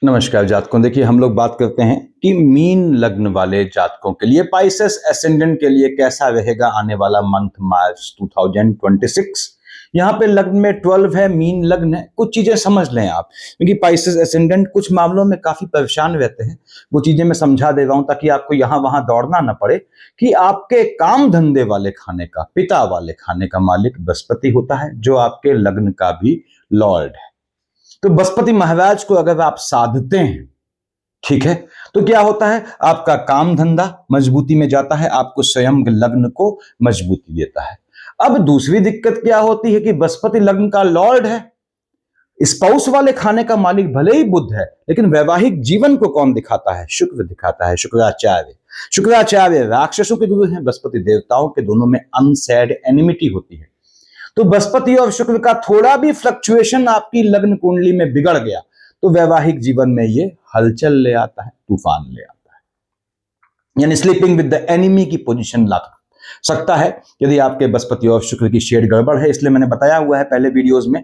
नमस्कार जातकों। देखिए, हम लोग बात करते हैं कि मीन लग्न वाले जातकों के लिए पाइसेस एसेंडेंट के लिए कैसा रहेगा आने वाला मंथ मार्च 2026। यहाँ पे लग्न में 12 है, मीन लग्न है। कुछ चीजें समझ लें आप, क्योंकि पाइसेस एसेंडेंट कुछ मामलों में काफी परेशान रहते हैं। वो चीजें मैं समझा दे रहा हूं ताकि आपको यहाँ वहां दौड़ना ना पड़े कि आपके काम धंधे वाले खाने का, पिता वाले खाने का मालिक बृहस्पति होता है, जो आपके लग्न का भी लॉर्ड है। तो बृहस्पति महाराज को अगर आप साधते हैं, ठीक है, तो क्या होता है, आपका काम धंधा मजबूती में जाता है, आपको स्वयं लग्न को मजबूती देता है। अब दूसरी दिक्कत क्या होती है कि बृहस्पति लग्न का लॉर्ड है, स्पाउस वाले खाने का मालिक भले ही बुध है, लेकिन वैवाहिक जीवन को कौन दिखाता है? शुक्र दिखाता है, शुक्राचार्य। शुक्राचार्य राक्षसों के गुरु हैं, बृहस्पति देवताओं के। दोनों में अनसैड एनिमिटी होती है। तो बृहस्पति और शुक्र का थोड़ा भी फ्लक्चुएशन आपकी लग्न कुंडली में बिगड़ गया तो वैवाहिक जीवन में ये हलचल ले आता है, तूफान ले आता है, यानी स्लीपिंग विद द एनिमी की पोजीशन ला सकता है यदि आपके बृहस्पति और शुक्र की शेड गड़बड़ है। इसलिए मैंने बताया हुआ है पहले वीडियोस में,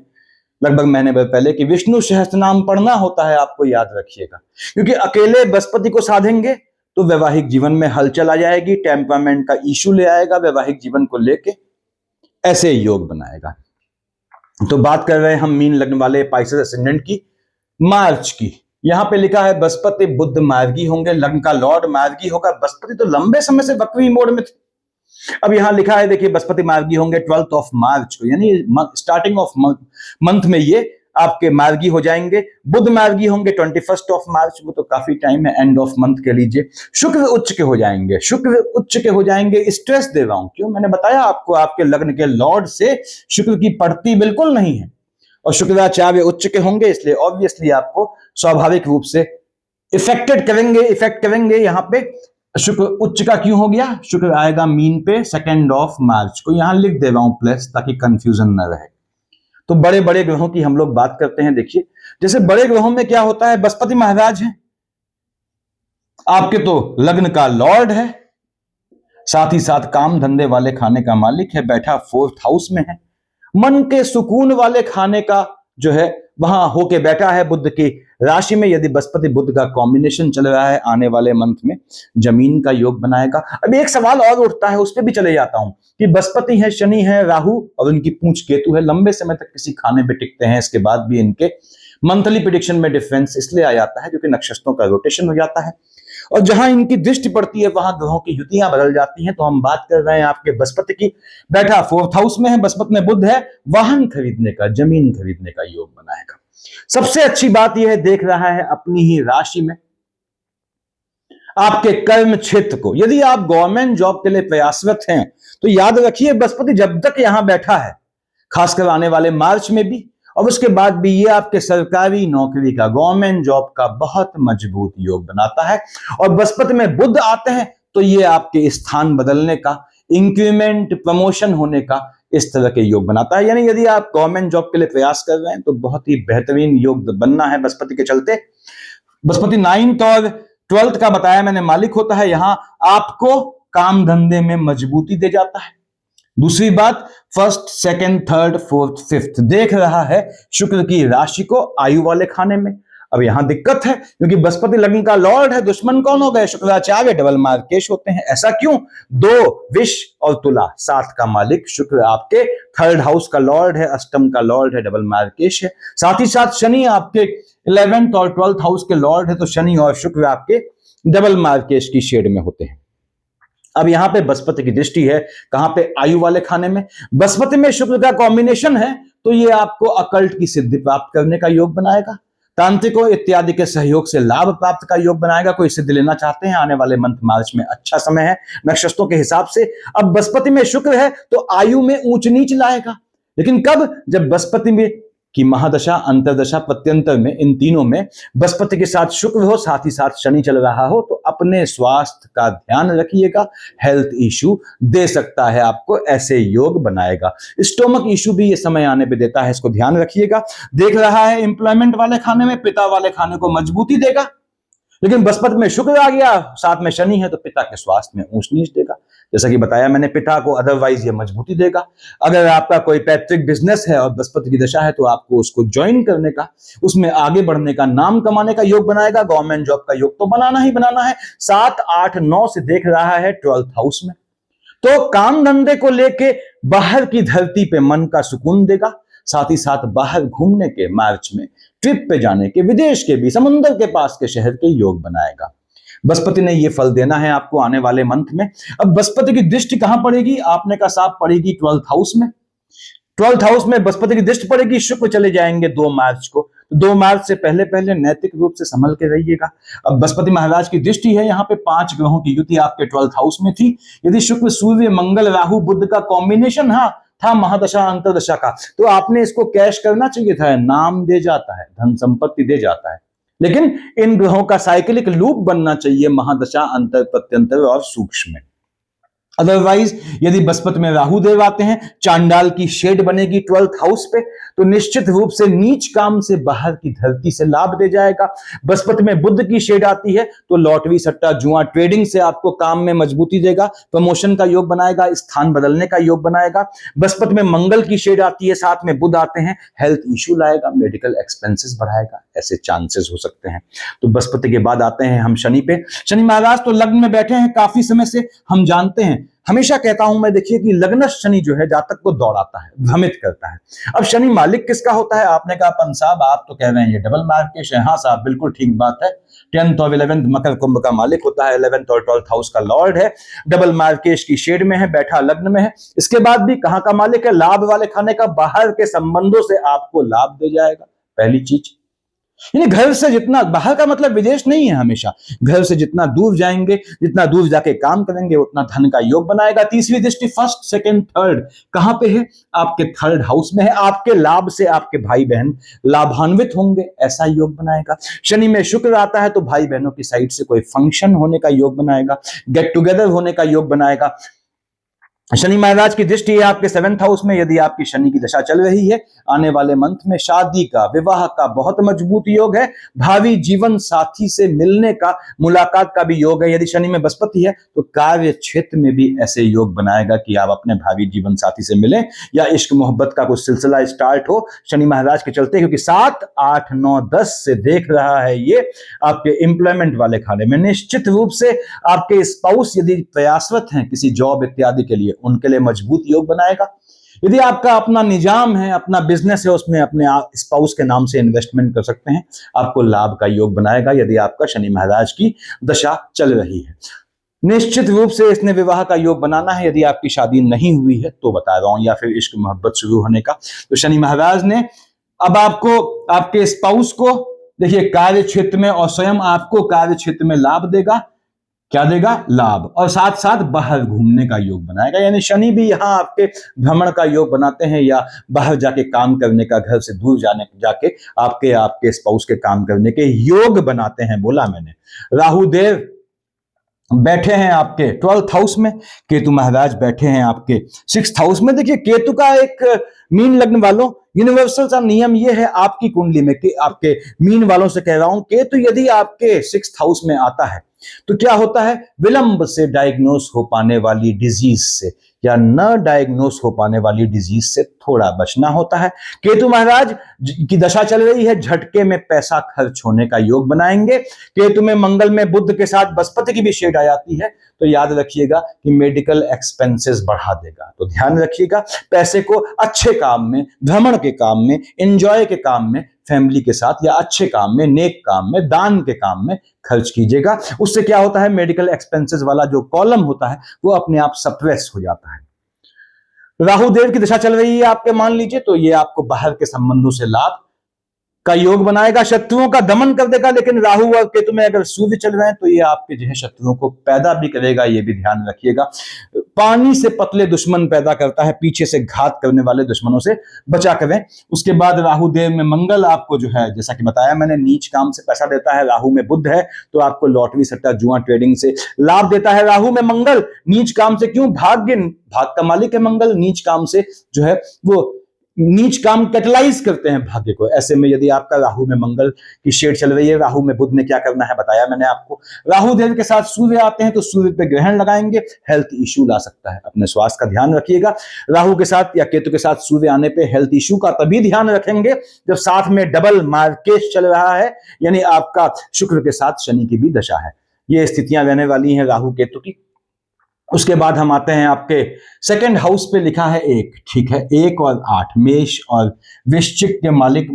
लगभग महीने भर पहले, कि विष्णु सहस्त्रनाम पढ़ना होता है, आपको याद रखिएगा। क्योंकि अकेले बृहस्पति को साधेंगे तो वैवाहिक जीवन में हलचल आ जाएगी, टेम्परामेंट का इशू ले आएगा, वैवाहिक जीवन को लेके ऐसे योग बनाएगा। तो बात कर रहे हैं हम मीन लग्न वाले पाइसेस एसेंडेंट की, मार्च की। यहां पे लिखा है बृहस्पति बुध मार्गी होंगे, लग्न का लॉर्ड मार्गी होगा। बृहस्पति तो लंबे समय से वक्री मोड में थे। अब यहां लिखा है, देखिए, बृहस्पति मार्गी होंगे 12 ऑफ मार्च को, यानी स्टार्टिंग ऑफ मंथ में ये आपके मार्गी हो जाएंगे। बुध मार्गी होंगे 21 ऑफ मार्च, वो तो काफी टाइम है, एंड ऑफ मंथ के लीजिए। शुक्र उच्च के हो जाएंगे, शुक्र उच्च के हो जाएंगे। स्ट्रेस दे रहा हूं, क्यों? मैंने बताया आपको, आपके लग्न के लॉर्ड से शुक्र की पड़ती बिल्कुल नहीं है, और शुक्राचार्य उच्च के होंगे, इसलिए ऑब्वियसली आपको स्वाभाविक रूप से इफेक्ट करेंगे। यहां पे शुक्र उच्च का क्यों हो गया? शुक्र आएगा मीन पे 2 ऑफ मार्च को, यहां लिख दे रहा हूं प्लस, ताकि कंफ्यूजन न रहे। तो बड़े बड़े ग्रहों की हम लोग बात करते हैं। देखिए, जैसे बड़े ग्रहों में क्या होता है, बृहस्पति महाराज है, आपके तो लग्न का लॉर्ड है, साथ ही साथ काम धंधे वाले खाने का मालिक है, बैठा 4th हाउस में है। मन के सुकून वाले खाने का जो है वहां होके बैठा है बुध की राशि में। यदि बृहस्पति बुध का कॉम्बिनेशन चल रहा है, आने वाले मंथ में जमीन का योग बनाएगा। अब एक सवाल और उठता है, उस पर भी चले जाता हूं, कि बृहस्पति है, शनि है, राहु और उनकी पूंछ केतु है, लंबे समय तक किसी खाने पे टिकते हैं, इसके बाद भी इनके मंथली प्रेडिक्शन में डिफरेंस इसलिए आ जाता है क्योंकि नक्षत्रों का रोटेशन हो जाता है, और जहां इनकी दृष्टि पड़ती है वहां ग्रहों की युतियां बदल जाती हैं। तो हम बात कर रहे हैं आपके बृहस्पति की, बैठा 4th हाउस में है, बृहस्पति में बुध है, वाहन खरीदने का, जमीन खरीदने का योग बनाएगा। सबसे अच्छी बात यह है, देख रहा है अपनी ही राशि में आपके कर्म क्षेत्र को। यदि आप गवर्नमेंट जॉब के लिए प्रयासरत हैं तो याद रखिए, बृहस्पति जब तक यहां बैठा है, खासकर आने वाले मार्च में भी और उसके बाद भी, ये आपके सरकारी नौकरी का, गवर्नमेंट जॉब का बहुत मजबूत योग बनाता है। और बृहस्पति में बुध आते हैं तो ये आपके स्थान बदलने का, इंक्रीमेंट, प्रमोशन होने का, इस तरह के योग बनाता है। यानी यदि आप गवर्नमेंट जॉब के लिए प्रयास कर रहे हैं तो बहुत ही बेहतरीन योग बनना है बृहस्पति के चलते। बृहस्पति 9th और 12th का बताया मैंने मालिक होता है, यहां आपको काम धंधे में मजबूती दे जाता है। दूसरी बात, 1st, 2nd, 3rd, 4th, 5th देख रहा है शुक्र की राशि को आयु वाले खाने में। अब यहां दिक्कत है क्योंकि बृहस्पति लग्न का लॉर्ड है, दुश्मन कौन हो गए? शुक्राचार्य, डबल मार्केश होते हैं। ऐसा क्यों? 2 विष और तुला, 7 का मालिक शुक्र आपके 3rd हाउस का लॉर्ड है, अष्टम का लॉर्ड है, डबल मार्केश है। साथ ही साथ शनि आपके 11th और 12th हाउस के लॉर्ड है, तो शनि और शुक्र आपके डबल मार्केश की शेड में होते हैं। अब यहां पे बृहस्पति की दृष्टि है, कहां पे? आयु वाले खाने में। बृहस्पति में शुक्र का कॉम्बिनेशन है तो ये आपको अकल्ट की सिद्धि प्राप्त करने का योग बनाएगा, तांत्रिकों इत्यादि के सहयोग से लाभ प्राप्त का योग बनाएगा। कोई सिद्धि लेना चाहते हैं, आने वाले मंथ मार्च में अच्छा समय है नक्षत्रों के हिसाब से। अब बृहस्पति में शुक्र है तो आयु में ऊंच नीच लाएगा, लेकिन कब? जब बृहस्पति में की महादशा, अंतरदशा, प्रत्यंतर में, इन तीनों में बृहस्पति के साथ शुक्र हो, साथ ही साथ शनि चल रहा हो, तो अपने स्वास्थ्य का ध्यान रखिएगा। हेल्थ इशू दे सकता है आपको, ऐसे योग बनाएगा। स्टोमक इशू भी ये समय आने पे देता है, इसको ध्यान रखिएगा। देख रहा है एम्प्लॉयमेंट वाले खाने में, पिता वाले खाने को मजबूती देगा। लेकिन बृहस्पति में शुक्र आ गया, साथ में शनि है, तो पिता के स्वास्थ्य में ऊंच नीच देगा। जैसा कि बताया मैंने, पिता को अदरवाइज ये मजबूती देगा। अगर आपका कोई पैतृक बिजनेस है और बृहस्पति की दशा है, तो आपको उसको ज्वाइन करने का, उसमें आगे बढ़ने का, नाम कमाने का योग बनाएगा। गवर्नमेंट जॉब का योग तो बनाना ही बनाना है। 7, 8, 9 से देख रहा है 12th हाउस में, तो काम धंधे को लेके बाहर की धरती पे मन का सुकून देगा। साथ ही साथ बाहर घूमने के, मार्च में ट्रिप पे जाने के, विदेश के भी, समुद्र के पास के शहर के योग बनाएगा। बृहस्पति ने ये फल देना है आपको आने वाले मंथ में। अब बृहस्पति की दृष्टि कहां पड़ेगी? आपने कहा साफ पड़ेगी 12th हाउस में। 12th हाउस में बृहस्पति की दृष्टि पड़ेगी। शुक्र चले जाएंगे 2 मार्च को। 2 मार्च से पहले पहले नैतिक रूप से संभल के रहिएगा। अब बृहस्पति महाराज की दृष्टि है, यहाँ पे 5 ग्रहों की युति आपके 12th हाउस में थी। यदि शुक्र, सूर्य, मंगल, राहु, बुध का कॉम्बिनेशन था महादशा अंतरदशा का, तो आपने इसको कैश करना चाहिए था। नाम दे जाता है, धन संपत्ति दे जाता है, लेकिन इन ग्रहों का साइकिलिक लूप बनना चाहिए महादशा, अंतर, प्रत्यंतर और सूक्ष्म में। अदरवाइज यदि बृहस्पति में राहु देव आते हैं, चांडाल की शेड बनेगी 12th हाउस पे, तो निश्चित रूप से नीच काम से, बाहर की धरती से लाभ दे जाएगा। बृहस्पति में बुध की शेड आती है, तो लॉटरी, सट्टा, जुआ, ट्रेडिंग से आपको काम में मजबूती देगा, प्रमोशन का योग बनाएगा, स्थान बदलने का योग बनाएगा। बृहस्पति में मंगल की शेड आती है, साथ में बुध आते हैं, हेल्थ इश्यू लाएगा, मेडिकल एक्सपेंसेस बढ़ाएगा, ऐसे चांसेस हो सकते हैं। तो बृहस्पति के बाद आते हैं हम शनि पे। शनि महाराज तो लग्न में बैठे हैं काफी समय से, हम जानते हैं। हमेशा कहता हूं मैं, देखिए कि लग्नस्थ शनि जो है जातक को दौड़ाता है, भ्रमित करता है। अब शनि मालिक किसका होता है? आपने कहा पंत साहब आप तो कह रहे हैं ये डबल मार्केश है। हाँ साहब, बिल्कुल ठीक बात है। 10th और 11th मकर कुंभ का मालिक होता है, 11th और 12th हाउस का लॉर्ड है, डबल मार्केश की शेड में है, बैठा लग्न में है। इसके बाद भी कहां का मालिक है? लाभ वाले खाने का, बाहर के संबंधों से आपको लाभ दे जाएगा। पहली चीज, यानी घर से जितना बाहर का मतलब विदेश नहीं है, हमेशा घर से जितना दूर जाएंगे, जितना दूर जाके काम करेंगे, उतना धन का योग बनाएगा। तीसरी दृष्टि, फर्स्ट, सेकंड, थर्ड कहां पे है? आपके 3rd हाउस में है। आपके लाभ से आपके भाई बहन लाभान्वित होंगे, ऐसा योग बनाएगा। शनि में शुक्र आता है, तो भाई बहनों की साइड से कोई फंक्शन होने का योग बनाएगा, गेट टुगेदर होने का योग बनाएगा। शनि महाराज की दृष्टि है आपके 7th हाउस में। यदि आपकी शनि की दशा चल रही है, आने वाले मंथ में शादी का, विवाह का बहुत मजबूत योग है। भावी जीवन साथी से मिलने का, मुलाकात का भी योग है। यदि शनि में बृहस्पति है, तो कार्य क्षेत्र में भी ऐसे योग बनाएगा कि आप अपने भावी जीवन साथी से मिलें, या इश्क मोहब्बत का कुछ सिलसिला स्टार्ट हो शनि महाराज के चलते। क्योंकि 7, 8, 9, 10 से देख रहा है ये आपके एम्प्लॉयमेंट वाले खाने में। निश्चित रूप से आपके स्पाउस यदि प्रयासरत हैं किसी जॉब इत्यादि के लिए, उनके लिए मजबूत योग बनाएगा। यदि आपका अपना निजाम है, अपना बिजनेस है, उसमें अपने स्पाउस के नाम से इन्वेस्टमेंट कर सकते हैं, आपको लाभ का योग बनाएगा। यदि आपका शनि महाराज की दशा चल रही है, निश्चित रूप से इसने विवाह का योग बनाना है। यदि आपकी शादी नहीं हुई है तो बता रहा हूं, या फिर इश्क मोहब्बत शुरू होने का, तो शनि महाराज ने अब आपको, आपके स्पाउस को देखिए कार्य क्षेत्र में और स्वयं आपको कार्य क्षेत्र में लाभ देगा। क्या देगा? लाभ। और साथ साथ बाहर घूमने का योग बनाएगा। यानी शनि भी यहाँ आपके भ्रमण का योग बनाते हैं, या बाहर जाके काम करने का, घर से दूर जाके आपके स्पाउस के काम करने के योग बनाते हैं, बोला मैंने। राहु देव बैठे हैं आपके 12th हाउस में, केतु महाराज बैठे हैं आपके 6th हाउस में। देखिए केतु का एक मीन लग्न वालों, यूनिवर्सल सा नियम यह है आपकी कुंडली में, कि आपके मीन वालों से कह रहा हूं, केतु यदि आपके 6th हाउस में आता है, तो क्या होता है? विलंब से डायग्नोस हो पाने वाली डिजीज से, या न डायग्नोस हो पाने वाली डिजीज से थोड़ा बचना होता है। केतु महाराज की दशा चल रही है, झटके में पैसा खर्च होने का योग बनाएंगे। केतु में मंगल में बुध के साथ बृहस्पति की भी शेड आ जाती है, तो याद रखिएगा कि मेडिकल एक्सपेंसेस बढ़ा देगा। तो ध्यान रखिएगा, पैसे को अच्छे काम में, भ्रमण के काम में, एंजॉय के काम में, फैमिली के साथ, या अच्छे काम में, नेक काम में, दान के काम में खर्च कीजिएगा। उससे क्या होता है? मेडिकल एक्सपेंसेस वाला जो कॉलम होता है वो अपने आप सप्रेस हो जाता है। राहु देव की दशा चल रही है आपके, मान लीजिए, तो ये आपको बाहर के संबंधों से लाभ का योग बनाएगा, शत्रुओं का दमन कर देगा। लेकिन राहु और केतु में अगर सूर्य चल रहे हैं, तो ये आपके जो है शत्रुओं को पैदा भी करेगा, ये भी ध्यान रखिएगा। पानी से पतले दुश्मन पैदा करता है, पीछे से घात करने वाले दुश्मनों से बचा करें। उसके बाद राहु देव में मंगल आपको जो है, जैसा कि बताया मैंने, नीच काम से पैसा देता है। राहु में बुध है, तो आपको लॉटरी, सट्टा, जुआ, ट्रेडिंग से लाभ देता है। राहु में मंगल नीच काम से, क्यों? भाग का मालिक है मंगल, नीच काम से जो है वो नीच काम कैटलाइज करते हैं भाग्य को। ऐसे में यदि आपका राहु में मंगल की शेड चल रही है, राहु में बुध ने क्या करना है बताया मैंने आपको। राहु देव के साथ सूर्य आते हैं तो सूर्य पे ग्रहण लगाएंगे, हेल्थ इश्यू ला सकता है, अपने स्वास्थ्य का ध्यान रखिएगा। राहु के साथ या केतु के साथ सूर्य आने पे हेल्थ इश्यू का तभी ध्यान रखेंगे जब साथ में डबल मार्केश चल रहा है, यानी आपका शुक्र के साथ शनि की भी दशा है। ये स्थितियां रहने वाली हैं राहु केतु की। उसके बाद हम आते हैं आपके सेकंड हाउस पे, लिखा है 1, ठीक है, 1 और 8, मेष और वृश्चिक के मालिक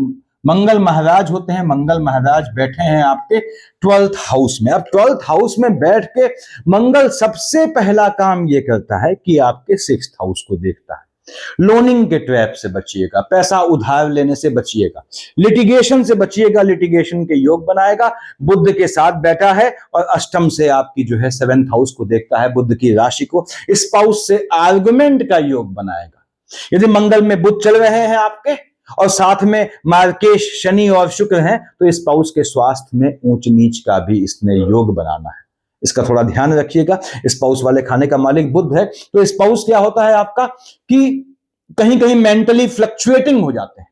मंगल महाराज होते हैं। मंगल महाराज बैठे हैं आपके 12th हाउस में। अब 12th हाउस में बैठ के मंगल सबसे पहला काम ये करता है कि आपके 6th हाउस को देखता है। लोनिंग के ट्रैप से बचिएगा, पैसा उधार लेने से बचिएगा, लिटिगेशन से बचिएगा, लिटिगेशन के योग बनाएगा। बुध के साथ बैठा है और अष्टम से आपकी जो है 7th हाउस को देखता है, बुध की राशि को। स्पाउस से आर्गुमेंट का योग बनाएगा। यदि मंगल में बुध चल रहे हैं आपके और साथ में मार्केश शनि और शुक्र हैं तो स्पाउस के स्वास्थ्य में ऊंच नीच का भी इसने योग बनाना है, इसका थोड़ा ध्यान रखिएगा। स्पाउस वाले खाने का मालिक बुध है तो स्पाउस क्या होता है आपका कि कहीं कहीं मेंटली फ्लक्चुएटिंग हो जाते हैं,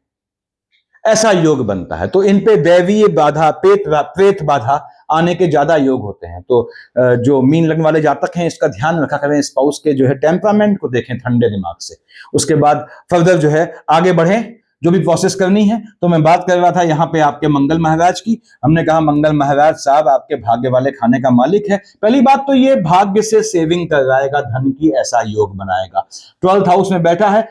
ऐसा योग बनता है। तो इन पे दैवीय बाधा, प्रेत बाधा आने के ज्यादा योग होते हैं। तो जो मीन लग्न वाले जातक हैं इसका ध्यान रखा करें, स्पाउस के जो है टेम्परामेंट को देखें ठंडे दिमाग से। उसके बाद फर्दर जो है आगे बढ़ें, जो भी प्रोसेस करनी है। तो मैं बात कर रहा था यहाँ पे आपके मंगल महाराज की। हमने कहा मंगल महाराज साहब आपके भाग्य वाले खाने का मालिक है। पहली बात तो ये भाग्य से सेविंग कराएगा, धन की ऐसा योग बनाएगा। 12th हाउस में बैठा है,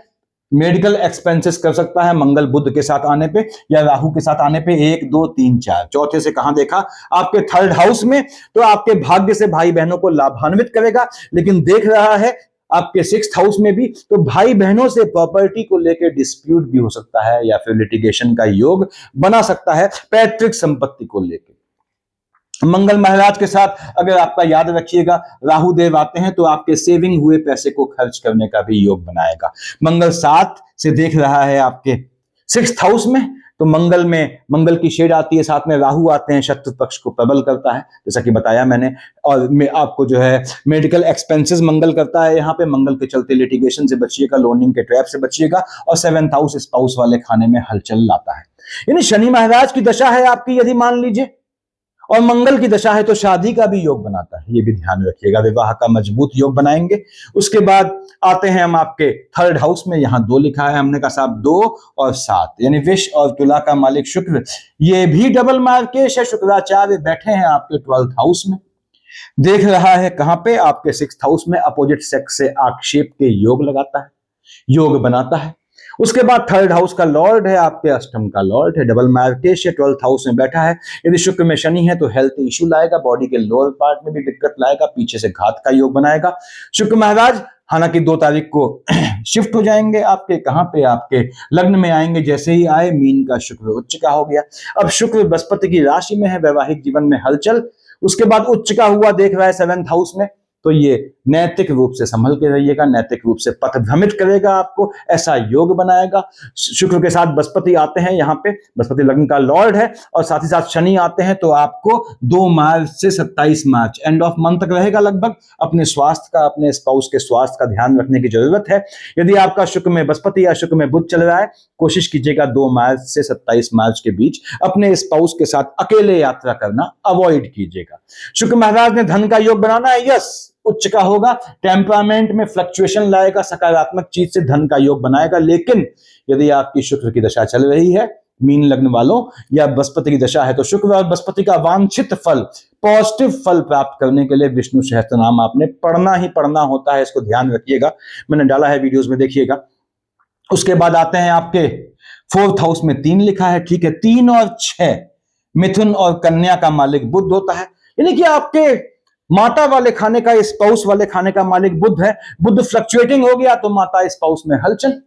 मेडिकल एक्सपेंसेस कर सकता है मंगल बुध के साथ आने पे या राहु के साथ आने पे। 1 2 3 4 चौथे से कहां देखा आपके 3rd हाउस में, तो आपके भाग्य से भाई बहनों को लाभान्वित करेगा। लेकिन देख रहा है आपके 6th हाउस में भी, तो भाई बहनों से प्रॉपर्टी को लेकर डिस्प्यूट भी हो सकता है या फिर लिटिगेशन का योग बना सकता है पैतृक संपत्ति को लेकर। मंगल महाराज के साथ अगर आपका याद रखिएगा राहु देव आते हैं तो आपके सेविंग हुए पैसे को खर्च करने का भी योग बनाएगा। मंगल 7 से देख रहा है आपके 6th हाउस में, तो मंगल की शेड आती है, साथ में राहु आते हैं, शत्रु पक्ष को प्रबल करता है जैसा कि बताया मैंने। और आपको जो है मेडिकल एक्सपेंसेस मंगल करता है यहाँ पे। मंगल के चलते लिटिगेशन से बचिएगा, लोनिंग के ट्रैप से बचिएगा। और 7th हाउस स्पाउस वाले खाने में हलचल लाता है। यानी शनि महाराज की दशा है आपकी यदि मान लीजिए, और मंगल की दशा है तो शादी का भी योग बनाता है, ये भी ध्यान रखिएगा, विवाह का मजबूत योग बनाएंगे। उसके बाद आते हैं हम आपके 3rd हाउस में, यहां 2 लिखा है, हमने कहा साहब 2 और 7, यानी विष और तुला का मालिक शुक्र, ये भी डबल मार्केश है। शुक्राचार्य बैठे हैं आपके 12th हाउस में, देख रहा है कहां पे आपके 6th हाउस में, अपोजिट सेक्स से आक्षेप के योग लगाता है, योग बनाता है। उसके बाद 3rd हाउस का लॉर्ड है आपके, अष्टम का लॉर्ड है, डबल मार्केश है, 12th हाउस में बैठा है। यदि शुक्र में शनि है तो हेल्थ इश्यू लाएगा, बॉडी के लोअर पार्ट में भी दिक्कत लाएगा, पीछे से घात का योग बनाएगा। शुक्र महाराज हालांकि 2 तारीख को शिफ्ट हो जाएंगे आपके, कहां पे आपके लग्न में आएंगे। जैसे ही आए मीन का शुक्र उच्च का हो गया। अब शुक्र बृहस्पति की राशि में है, वैवाहिक जीवन में हलचल। उसके बाद उच्च का हुआ देख रहा है 7th हाउस में, तो ये नैतिक रूप से संभल के रहिएगा, नैतिक रूप से पथ भ्रमित करेगा आपको, ऐसा योग बनाएगा। शुक्र के साथ बृहस्पति आते हैं यहाँ पे, बृहस्पति लग्न का लॉर्ड है, और साथ ही साथ शनि आते हैं, तो आपको 2 मार्च से 27 मार्च एंड ऑफ मंथ तक रहेगा लगभग। अपने स्वास्थ्य का, अपने स्पाउस के स्वास्थ्य का ध्यान रखने की जरूरत है। यदि आपका शुक्र में बृहस्पति या शुक्र में बुध चल रहा है, कोशिश कीजिएगा 2 मार्च से 27 मार्च के बीच अपने स्पाउस के साथ अकेले यात्रा करना अवॉइड कीजिएगा। शुक्र महाराज ने धन का योग बनाना है, यस, उच्च का होगा, टेम्परामेंट में फ्लक्चुएशन लाएगा, सकारात्मक चीज से धन का योग बनाएगा। लेकिन यदि आपकी शुक्र की दशा चल रही है मीन लग्न वालों, या बृहस्पति की दशा है, तो शुक्र और बृहस्पति का वांछित फल, पॉजिटिव फल प्राप्त करने के लिए विष्णु सहस्त्रनाम आपने पढ़ना ही पढ़ना होता है, इसको ध्यान रखिएगा, मैंने डाला है वीडियोस में, देखिएगा। उसके बाद आते हैं आपके 4th हाउस में 3 लिखा है, ठीक है, 3 और 6 मिथुन और कन्या का मालिक बुध होता है, यानी कि आपके माता वाले खाने का, स्पाउस वाले खाने का मालिक बुध है। बुध फ्लक्चुएटिंग हो गया तो माता स्पाउस में हलचल,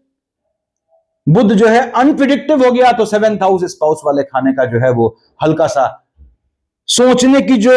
बुध जो है अनप्रिडिक्टिव हो गया तो 7th हाउस स्पाउस वाले खाने का जो है वो हल्का सा सोचने की जो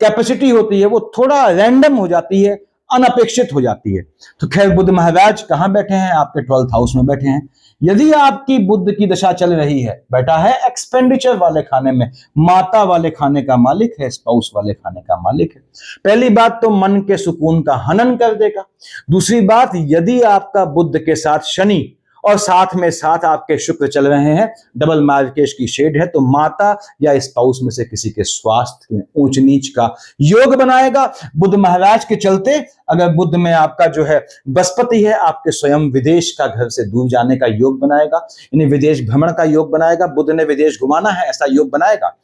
कैपेसिटी होती है वो थोड़ा रैंडम हो जाती है, अनपेक्षित हो जाती है। तो खैर बुध महाराज कहां बैठे हैं, आपके 12th हाउस में बैठे हैं। यदि आपकी बुध की दशा चल रही है, बैठा है एक्सपेंडिचर वाले खाने में, माता वाले खाने का मालिक है, स्पाउस वाले खाने का मालिक है। पहली बात तो मन के सुकून का हनन कर देगा। दूसरी बात, यदि आपका बुध के साथ शनि और साथ में साथ आपके शुक्र चल रहे हैं, डबल मार्केश की शेड है, तो माता या स्पाउस में से किसी के स्वास्थ्य में ऊंच नीच का योग बनाएगा। बुध महाराज के चलते अगर बुध में आपका जो है बृहस्पति है, आपके स्वयं विदेश का घर से दूर जाने का योग बनाएगा, यानी विदेश भ्रमण का योग बनाएगा। बुध ने विदेश घुमाना है ऐसा योग बनाएगा।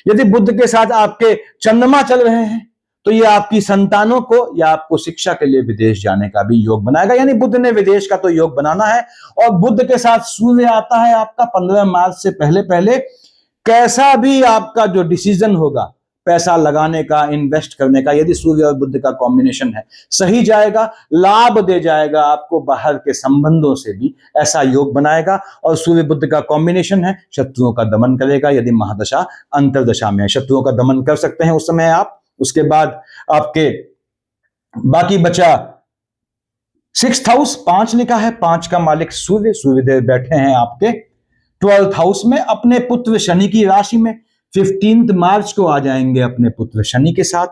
यदि बुध के साथ आपके चंद्रमा चल रहे हैं तो ये आपकी संतानों को या आपको शिक्षा के लिए विदेश जाने का भी योग बनाएगा, यानी बुध ने विदेश का तो योग बनाना है। और बुध के साथ सूर्य आता है आपका 15 मार्च से पहले पहले, कैसा भी आपका जो डिसीजन होगा पैसा लगाने का, इन्वेस्ट करने का, यदि सूर्य और बुध का कॉम्बिनेशन है सही जाएगा, लाभ दे जाएगा आपको, बाहर के संबंधों से भी ऐसा योग बनाएगा। और सूर्य बुध का कॉम्बिनेशन है, शत्रुओं का दमन करेगा। यदि महादशा अंतरदशा में है, शत्रुओं का दमन कर सकते हैं उस समय आप। उसके बाद आपके बाकी बचा 6th हाउस, 5 लिखा है, 5 का मालिक सूर्य, सूर्यदेव बैठे हैं आपके 12th हाउस में अपने पुत्र शनि की राशि में। 15 मार्च को आ जाएंगे अपने पुत्र शनि के साथ।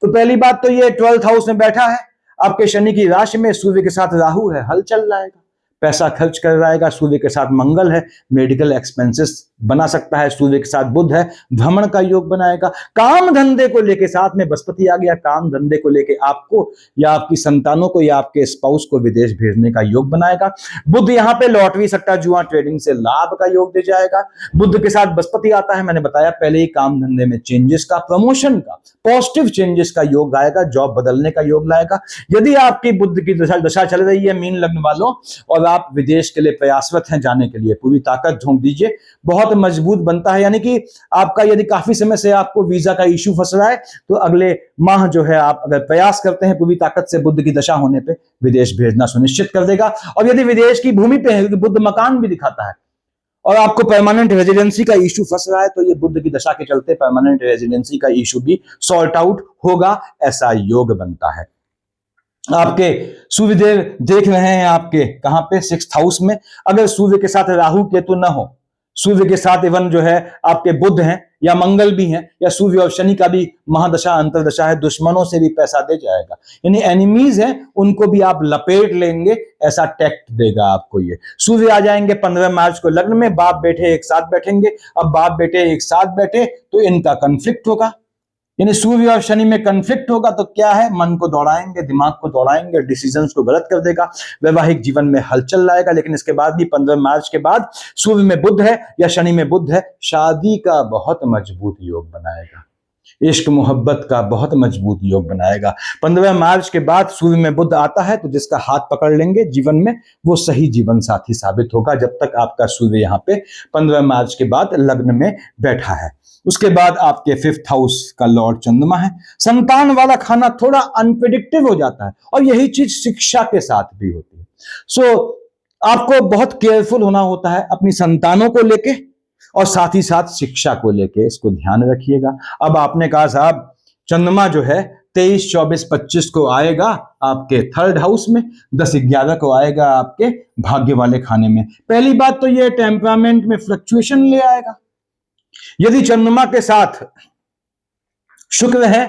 तो पहली बात तो ये 12th हाउस में बैठा है आपके शनि की राशि में, सूर्य के साथ राहु है, हल चल जाएगा, पैसा खर्च कर जाएगा। सूर्य के साथ मंगल है, मेडिकल एक्सपेंसेस बना सकता है। सूर्य के साथ बुध है, भ्रमण का योग बनाएगा। काम धंधे को लेके साथ में बृहस्पति आ गया, काम धंधे को लेके आपको या आपकी संतानों को या आपके स्पाउस को विदेश भेजने का योग बनाएगा। बुध यहाँ पे लॉटरी सट्टा जुआ ट्रेडिंग से लाभ का योग दे जाएगा। बुध के साथ बृहस्पति आता है, मैंने बताया पहले ही, काम धंधे में चेंजेस का, प्रमोशन का, पॉजिटिव चेंजेस का योग आएगा, जॉब बदलने का योग लाएगा। यदि आपकी बुध की दशा चल रही है मीन लग्न वालों और आप विदेश के लिए प्रयासरत हैं जाने के लिए, पूरी ताकत झोंक दीजिए, बहुत मजबूत बनता है। यानी कि आपका यदि काफी समय से आपको वीजा का इश्यू फंस रहा है तो अगले माह जो है आप अगर प्रयास करते हैं पूरी ताकत से, बुध की दशा होने पे विदेश भेजना सुनिश्चित कर देगा। और यदि विदेश की भूमि पे है, बुध मकान भी दिखाता है और आपको परमानेंट रेजिडेंसी का इश्यू फंस रहा है, तो ये बुध की दशा के चलते परमानेंट रेजिडेंसी का इश्यू भी सॉर्ट आउट होगा, ऐसा योग बनता है। आपके सूर्यदेव देख रहे हैं आपके कहां पे, 6th हाउस में। अगर सूर्य के साथ राहु केतु न हो, सूर्य के साथ इवन जो है आपके बुध हैं या मंगल भी हैं या सूर्य और शनि का भी महादशा अंतरदशा है, दुश्मनों से भी पैसा दे जाएगा, यानी एनिमीज हैं उनको भी आप लपेट लेंगे, ऐसा टैक्ट देगा आपको ये। सूर्य आ जाएंगे 15 मार्च को लग्न में, बाप बेटे एक साथ बैठेंगे। अब बाप बेटे एक साथ बैठे तो इनका कंफ्लिक्ट होगा, यानी सूर्य और शनि में कंफ्लिक्ट होगा तो क्या है, मन को दौड़ाएंगे, दिमाग को दौड़ाएंगे, डिसीजंस को गलत कर देगा, वैवाहिक जीवन में हलचल लाएगा। लेकिन इसके बाद भी 15 मार्च के बाद सूर्य में बुध है या शनि में बुध है, शादी का बहुत मजबूत योग बनाएगा, इश्क मोहब्बत का बहुत मजबूत योग बनाएगा। 15 मार्च के बाद सूर्य में बुध आता है तो जिसका हाथ पकड़ लेंगे जीवन में वो सही जीवन साथी साबित होगा, जब तक आपका सूर्य यहाँ पे 15 मार्च के बाद लग्न में बैठा है। उसके बाद आपके 5th हाउस का लॉर्ड चंद्रमा है। संतान वाला खाना थोड़ा अनप्रेडिक्टिव हो जाता है और यही चीज शिक्षा के साथ भी होती है। सो आपको बहुत केयरफुल होना होता है अपनी संतानों को लेके और साथ ही साथ शिक्षा को लेके, इसको ध्यान रखिएगा। अब आपने कहा साहब चंद्रमा जो है 23, 24, 25 को आएगा आपके 3rd हाउस में, 10, 11 को आएगा आपके भाग्य वाले खाने में। पहली बात तो ये टेम्परामेंट में फ्लक्चुएशन ले आएगा। यदि चंद्रमा के साथ शुक्र है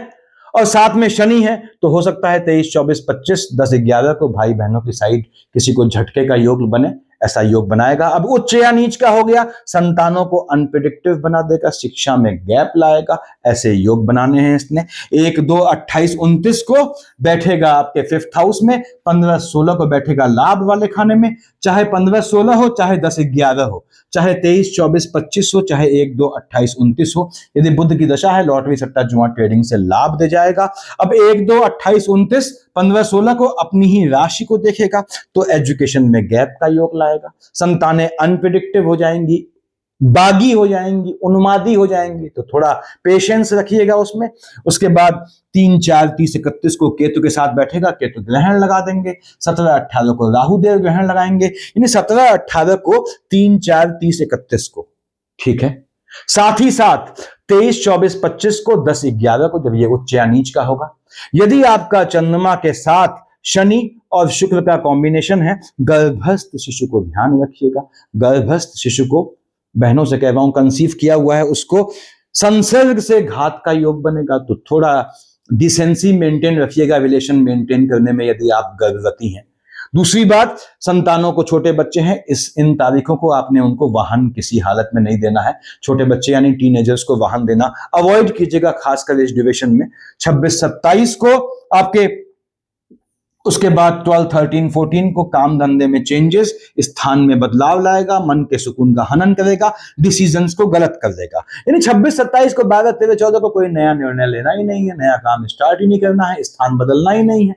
और साथ में शनि है तो हो सकता है 23, 24, 25, 10, 11 को भाई बहनों की साइड किसी को झटके का योग बने, ऐसा योग बनाएगा। अब उच्च या नीच का हो गया, संतानों को अनप्रेडिक्टिव बना देगा, शिक्षा में गैप लाएगा, ऐसे योग बनाने हैं इसने। 1, 2, 28, 29 को बैठेगा आपके 5th हाउस में, 15, 16 को बैठेगा लाभ वाले खाने में। चाहे 15, 16 हो, चाहे 10, 11 हो, चाहे 23, 24, 25 हो, चाहे 1, 2, 28, 29 हो, यदि बुध की दशा है लॉटरी सट्टा जुआ ट्रेडिंग से लाभ दे जाएगा। अब 1, 2, 28, 29, 15, 16 को अपनी ही राशि को देखेगा तो एजुकेशन में गैप का योग लाएगा, संतानें अनप्रेडिक्टिव हो जाएंगी, बागी हो जाएंगी, उन्मादी हो जाएंगी, तो थोड़ा पेशेंस रखिएगा उसमें। उसके बाद 3, 4, 30, 31 को केतु के साथ बैठेगा, केतु ग्रहण लगा देंगे। 17, 18 को राहु देव ग्रहण लगाएंगे, यानी 17, 18 को 3, 4, 30, 31 को, ठीक है। साथ ही साथ 23, 24, 25 को, 10, 11 को, जब ये उच्च या नीच का होगा। यदि आपका चंद्रमा के साथ शनि और शुक्र का कॉम्बिनेशन है, गर्भस्थ शिशु को ध्यान रखिएगा। गर्भस्थ शिशु को, बहनों से कह रहा हूं, कंसीव किया हुआ है उसको संसर्ग से घात का योग बनेगा, तो थोड़ा डिसेंसी मेंटेन रखिएगा रिलेशन मेंटेन करने में यदि आप गर्भवती हैं। दूसरी बात, संतानों को, छोटे बच्चे हैं, इन तारीखों को आपने उनको वाहन किसी हालत में नहीं देना है। छोटे बच्चे यानी टीनेजर्स को वाहन देना अवॉइड कीजिएगा, खासकर इस ड्यूरेशन में। 26-27 को आपके, उसके बाद 12, 13, 14 को काम धंधे में चेंजेस, स्थान में बदलाव लाएगा, मन के सुकून का हनन करेगा, डिसीजंस को गलत कर देगा। यानी 26-27 को, 12, 13, 14 को कोई नया निर्णय लेना ही नहीं है, नया काम स्टार्ट ही नहीं करना है, स्थान बदलना ही नहीं है।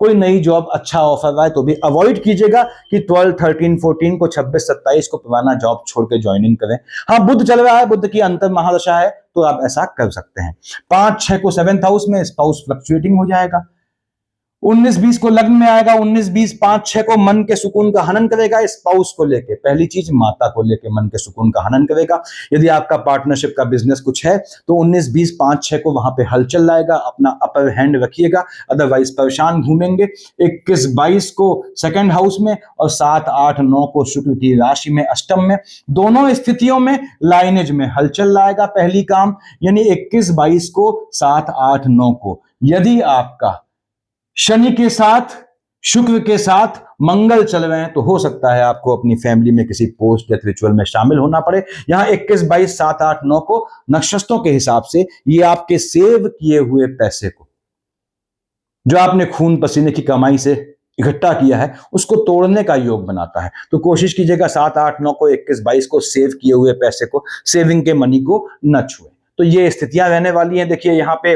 कोई नई जॉब अच्छा ऑफर आए तो भी अवॉइड कीजिएगा कि 12, 13, 14 को, 26-27 को पुराना जॉब छोड़ के ज्वाइनिंग करें। हाँ, बुध चल रहा है, बुध की अंतर महादशा है, तो आप ऐसा कर सकते हैं। 5-6 को 7th हाउस में स्पाउस फ्लक्चुएटिंग हो जाएगा। 19-20 को लग्न में आएगा। 19-20, 5-6 को मन के सुकून का हनन करेगा स्पाउस को लेके। पहली चीज, माता को लेके मन के सुकून का हनन करेगा। यदि आपका पार्टनरशिप का बिजनेस कुछ है तो 19-20, 5-6 को वहां पे हलचल लाएगा, अपना अपर हैंड रखिएगा, अदरवाइज परेशान घूमेंगे। 21-22 को सेकंड हाउस में और 7, 8, 9 को शुक्र की राशि में, अष्टम में, दोनों स्थितियों में लाइनेज में हलचल लाएगा पहली काम। यानी 21-22 को, 7, 8, 9 को यदि आपका शनि के साथ, शुक्र के साथ मंगल चल रहे हैं तो हो सकता है आपको अपनी फैमिली में किसी पोस्ट या रिचुअल में शामिल होना पड़े। यहां 21-22, 7, 8, 9 को नक्षत्रों के हिसाब से ये आपके सेव किए हुए पैसे को, जो आपने खून पसीने की कमाई से इकट्ठा किया है, उसको तोड़ने का योग बनाता है। तो कोशिश कीजिएगा 7, 8, 9 को, 21-22 को सेव किए हुए पैसे को, सेविंग के मनी को न छुए। तो ये स्थितियां रहने वाली हैं। देखिए यहां पे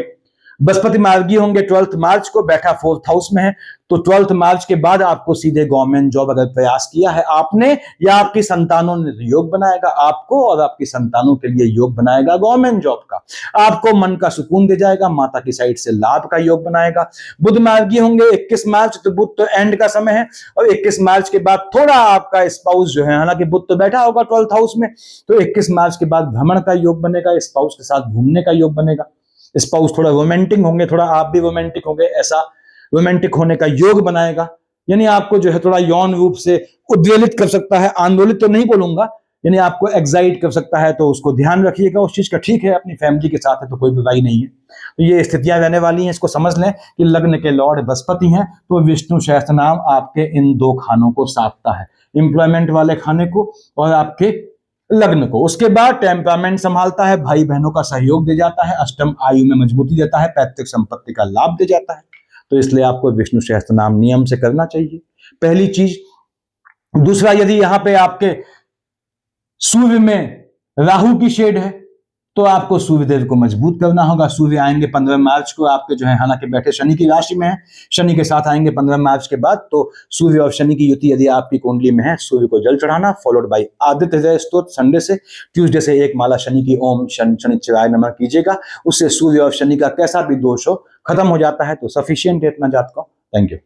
बृहस्पति मार्गी होंगे 12 मार्च को, बैठा 4th हाउस में है, तो 12 मार्च के बाद आपको सीधे गवर्नमेंट जॉब अगर प्रयास किया है आपने या आपकी संतानों ने, योग बनाएगा आपको और आपकी संतानों के लिए योग बनाएगा गवर्नमेंट जॉब का। आपको मन का सुकून दे जाएगा, माता की साइड से लाभ का योग बनाएगा। बुध मार्गी होंगे 21 मार्च, तो बुध तो एंड का समय है, और 21 मार्च के बाद थोड़ा आपका स्पाउस जो है, हालांकि बुध तो बैठा होगा 12th हाउस में, तो 21 मार्च के बाद भ्रमण का योग बनेगा, स्पाउस के साथ घूमने का योग बनेगा। स्पाउस थोड़ा रोमांटिक होंगे, थोड़ा आप भी रोमांटिक होंगे, ऐसा रोमांटिक होने का योग बनाएगा। यानी आपको जो है थोड़ा यौन रूप से उद्वेलित कर सकता है, आंदोलित तो नहीं बोलूंगा, यानी आपको एक्साइट कर सकता है, तो उसको ध्यान रखिएगा उस चीज का। ठीक है, अपनी फैमिली के साथ है तो कोई बुराई नहीं है। तो ये स्थितियां रहने वाली हैं। इसको समझ लें कि लग्न के लॉर्ड बृहस्पति हैं, तो विष्णु सहस्त्र नाम आपके इन 2 खानों को साधता है, एम्प्लॉयमेंट वाले खाने को और आपके लग्न को। उसके बाद टेम्परामेंट संभालता है, भाई बहनों का सहयोग दे जाता है, अष्टम आयु में मजबूती देता है, पैतृक संपत्ति का लाभ दे जाता है। तो इसलिए आपको विष्णु सहस्त्र नाम नियम से करना चाहिए, पहली चीज। दूसरा, यदि यहां पे आपके सूर्य में राहु की शेड है तो आपको सूर्यदेव को मजबूत करना होगा। सूर्य आएंगे 15 मार्च को आपके जो है, हालांकि बैठे शनि की राशि में है, शनि के साथ आएंगे 15 मार्च के बाद। तो सूर्य और शनि की युति यदि आपकी कुंडली में है, सूर्य को जल चढ़ाना, फॉलोड बाय आदित्य हृदय स्तोत्र संडे से। ट्यूसडे से 1 माला शनि की ओम शनिश्चराय नमः कीजिएगा, उससे सूर्य और शनि का कैसा भी दोष हो खत्म हो जाता है। तो सफिशियंट है इतना जात को। Thank you.